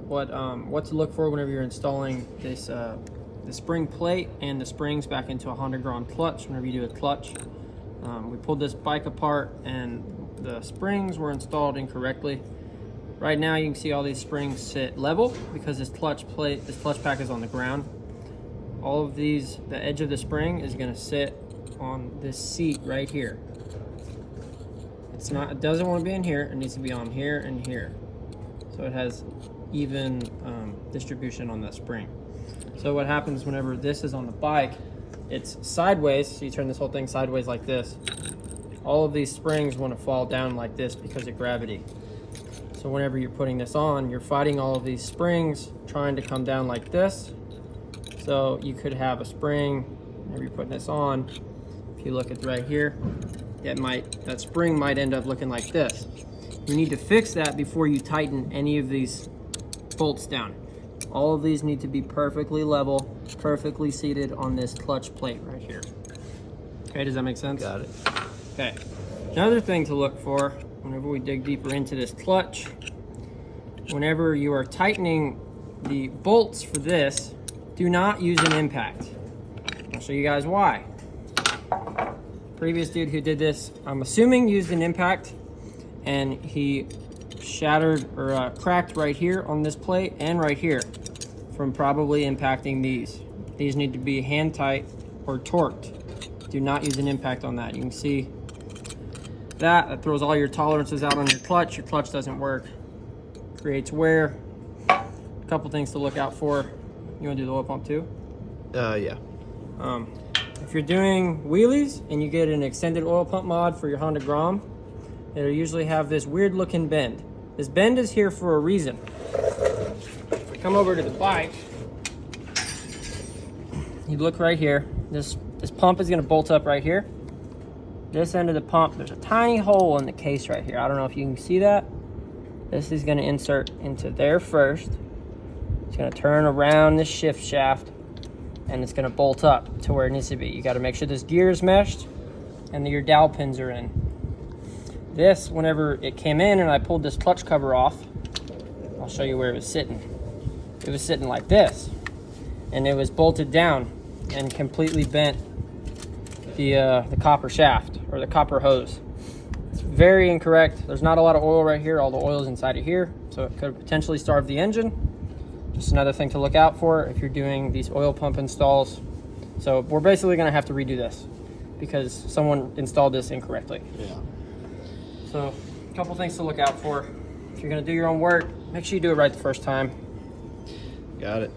what to look for whenever you're installing this the spring plate and the springs back into a Honda Grom clutch. Whenever you do a clutch, we pulled this bike apart and the springs were installed incorrectly. Right now you can see all these springs sit level because this clutch pack is on the ground. All of these, the edge of the spring is going to sit on this seat right here. It doesn't want to be in here. It needs to be on here and here, so it has even distribution on the spring. So what happens whenever this is on the bike, it's sideways, so you turn this whole thing sideways like this. All of these springs want to fall down like this because of gravity. So whenever you're putting this on, you're fighting all of these springs trying to come down like this. So you could have a spring, whenever you're putting this on, if you look at right here, that spring might end up looking like this. You need to fix that before you tighten any of these bolts down. All of these need to be perfectly level, perfectly seated on this clutch plate right here. Okay, does that make sense? Got it. Okay, another thing to look for whenever we dig deeper into this clutch, whenever you are tightening the bolts for this, do not use an impact. I'll show you guys why. Previous dude who did this, I'm assuming, used an impact, and he shattered or cracked right here on this plate and right here from probably impacting these. These need to be hand tight or torqued. Do not use an impact on that. You can see that throws all your tolerances out on your clutch. Your clutch doesn't work, creates wear. A couple things to look out for. You want to do the oil pump too? Yeah. If you're doing wheelies and you get an extended oil pump mod for your Honda Grom, it'll usually have this weird looking bend. This bend is here for a reason. If we come over to the bike, you look right here. This pump is going to bolt up right here. This end of the pump, there's a tiny hole in the case right here. I don't know if you can see that. This is going to insert into there first. It's going to turn around this shift shaft, and it's going to bolt up to where it needs to be. You got to make sure this gear is meshed and that your dowel pins are in. This, whenever it came in and I pulled this clutch cover off, I'll show you where it was sitting. It was sitting like this, and it was bolted down and completely bent the copper shaft or the copper hose. It's very incorrect. There's not a lot of oil right here. All the oil is inside of here, so it could potentially starve the engine. Just another thing to look out for if you're doing these oil pump installs. So we're basically going to have to redo this because someone installed this incorrectly. Yeah. So a couple things to look out for. If you're going to do your own work, make sure you do it right the first time. Got it.